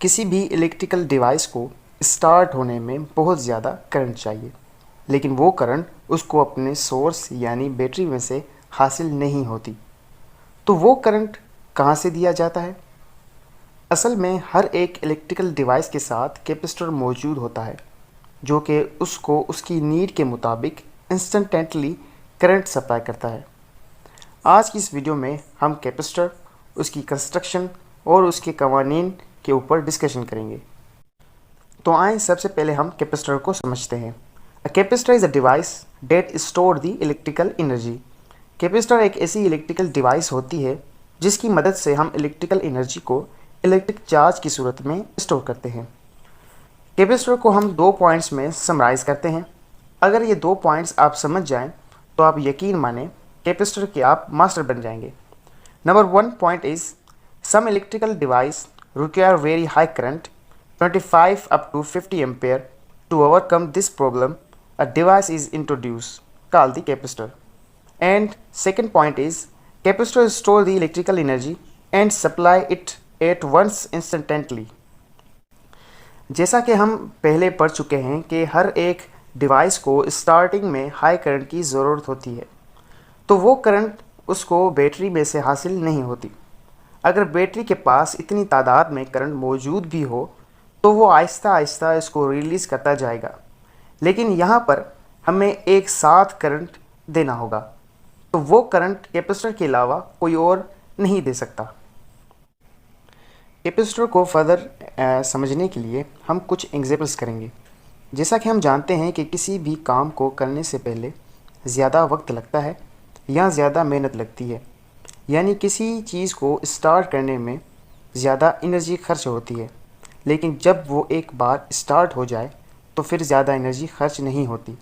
किसी भी electrical device को स्टार्ट होने में बहुत ज़्यादा करंट चाहिए, लेकिन वो करंट उसको अपने सोर्स यानी बैटरी में से हासिल नहीं होती। तो वो करंट कहाँ से दिया जाता है? असल में हर एक इलेक्ट्रिकल डिवाइस के साथ कैपेसिटर मौजूद होता है, जो कि उसको उसकी नीड के मुताबिक इंस्टेंटेंटली करंट सप्लाई करता है। आज की इस वीडियो में हम कैपेसिटर, उसकी कंस्ट्रक्शन और उसके कवानीन के ऊपर डिस्कशन करेंगे। तो आए सबसे पहले हम कैपेसिटर को समझते हैं। A capacitor is a device that store the electrical energy. Capacitor एक ऐसी इलेक्ट्रिकल डिवाइस होती है जिसकी मदद से हम इलेक्ट्रिकल एनर्जी को इलेक्ट्रिक चार्ज की सूरत में स्टोर करते हैं। कैपेसिटर को हम 2 पॉइंट्स में समराइज़ करते हैं। अगर ये 2 पॉइंट्स आप समझ जाएं तो आप यकीन माने कैपेसिटर के आप मास्टर बन जाएंगे। Number 1 point is some electrical device require very high current 25 up to 50 ampere. To overcome this problem, a device is introduced called the capacitor. And second point is capacitor store the electrical energy and supply it at once instantly. जैसा कि हम पहले पढ़ चुके हैं कि हर एक device को स्टार्टिंग में हाई करंट की ज़रूरत होती है, तो वो करंट उसको बैटरी में से हासिल नहीं होती। अगर बैटरी के पास इतनी तादाद में करंट मौजूद भी हो तो वो आहिस्ता आहिस्ता इसको रिलीज़ करता जाएगा, लेकिन यहाँ पर हमें एक साथ करंट देना होगा, तो वो करंट कैपेसिटर के अलावा कोई और नहीं दे सकता। कैपेसिटर को फर्दर समझने के लिए हम कुछ एग्जांपल्स करेंगे। जैसा कि हम जानते हैं कि किसी भी काम को करने से पहले ज़्यादा वक्त लगता है या ज़्यादा मेहनत लगती है, यानी किसी चीज़ को स्टार्ट करने में ज़्यादा एनर्जी खर्च होती है, लेकिन जब वो एक बार स्टार्ट हो जाए तो फिर ज़्यादा एनर्जी खर्च नहीं होती।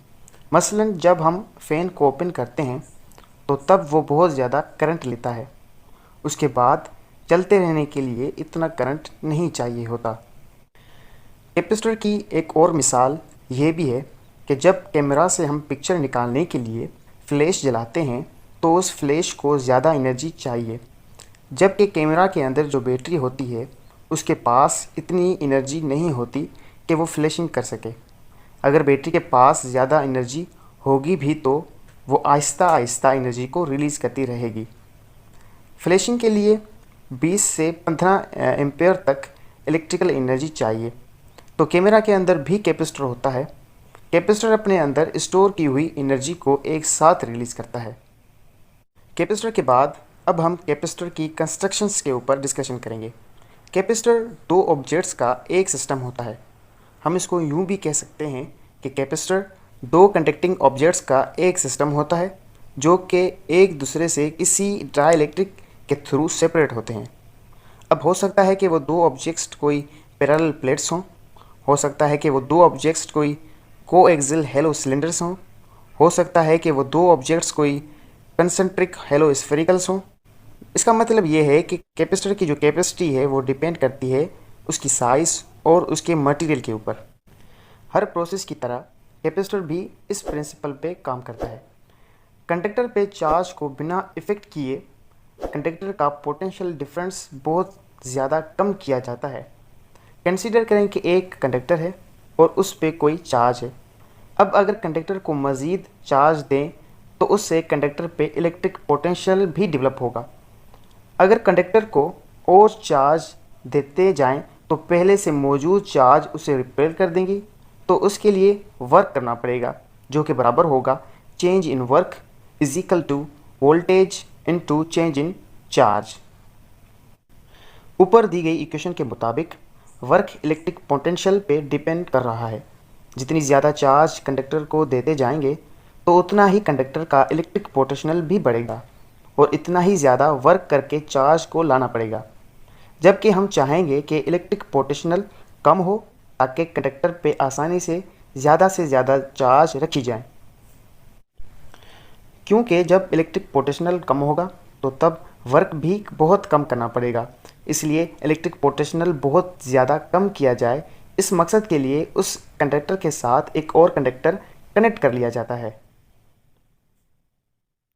मसलन जब हम फ़ैन को ओपन करते हैं तो तब वो बहुत ज़्यादा करंट लेता है, उसके बाद चलते रहने के लिए इतना करंट नहीं चाहिए होता। कैपेसिटर की एक और मिसाल ये भी है कि जब कैमरा से हम पिक्चर निकालने के लिए फ्लैश जलाते हैं तो उस फ्लैश को ज़्यादा एनर्जी चाहिए, जबकि कैमरा के अंदर जो बैटरी होती है उसके पास इतनी एनर्जी नहीं होती कि वो फ्लैशिंग कर सके। अगर बैटरी के पास ज़्यादा एनर्जी होगी भी तो वो आहिस्ता आहिस्ता एनर्जी को रिलीज़ करती रहेगी। फ्लैशिंग के लिए 20 से 15 एम्पेयर तक इलेक्ट्रिकल एनर्जी चाहिए, तो कैमरा के अंदर भी कैपेसिटर होता है। कैपेसिटर अपने अंदर स्टोर की हुई एनर्जी को एक साथ रिलीज़ करता है। कैपेसिटर के बाद अब हम कैपेसिटर की कंस्ट्रक्शंस के ऊपर डिस्कशन करेंगे। कैपेसिटर 2 ऑब्जेक्ट्स का एक सिस्टम होता है। हम इसको यूँ भी कह सकते हैं कि कैपेसिटर 2 कंडक्टिंग ऑब्जेक्ट्स का एक सिस्टम होता है, जो कि एक दूसरे से किसी डाइलेक्ट्रिक के थ्रू सेपरेट होते हैं। अब हो सकता है कि वो 2 ऑब्जेक्ट्स कोई पैरेलल प्लेट्स हों, हो सकता है कि वो 2 ऑब्जेक्ट्स कोई कोएक्सियल हेलो सिलेंडर्स हों, हो सकता है कि वो 2 ऑब्जेक्ट्स कोई कंसेंट्रिक हेलो स्फेरिकल्स हों। इसका मतलब ये है कि कैपेसिटर की जो कैपेसिटी है वो डिपेंड करती है उसकी साइज़ और उसके मटेरियल के ऊपर। हर प्रोसेस की तरह कैपेसिटर भी इस प्रिंसिपल पे काम करता है। कंडक्टर पे चार्ज को बिना इफ़ेक्ट किए कंडक्टर का पोटेंशियल डिफरेंस बहुत ज़्यादा कम किया जाता है। कंसीडर करें कि एक कंडक्टर है और उस पे कोई चार्ज है। अब अगर कंडक्टर को मज़ीद चार्ज दें तो उससे कंडक्टर पे इलेक्ट्रिक पोटेंशियल भी डेवलप होगा। अगर कंडक्टर को और चार्ज देते जाएं तो पहले से मौजूद चार्ज उसे रिपेल कर देंगी, तो उसके लिए वर्क करना पड़ेगा, जो कि बराबर होगा change in work is equal to voltage into change in charge. ऊपर दी गई इक्वेशन के मुताबिक वर्क इलेक्ट्रिक पोटेंशियल पे डिपेंड कर रहा है। जितनी ज़्यादा चार्ज कंडक्टर को देते जाएंगे तो उतना ही कंडक्टर का इलेक्ट्रिक पोटेंशियल भी बढ़ेगा और इतना ही ज़्यादा वर्क करके चार्ज को लाना पड़ेगा। जबकि हम चाहेंगे कि इलेक्ट्रिक पोटेंशियल कम हो ताकि कंडक्टर पे आसानी से ज़्यादा चार्ज रखी जाए, क्योंकि जब इलेक्ट्रिक पोटेंशियल कम होगा तो तब वर्क भी बहुत कम करना पड़ेगा। इसलिए इलेक्ट्रिक पोटेंशियल बहुत ज़्यादा कम किया जाए, इस मकसद के लिए उस कंडक्टर के साथ एक और कंडक्टर कनेक्ट कर लिया जाता है।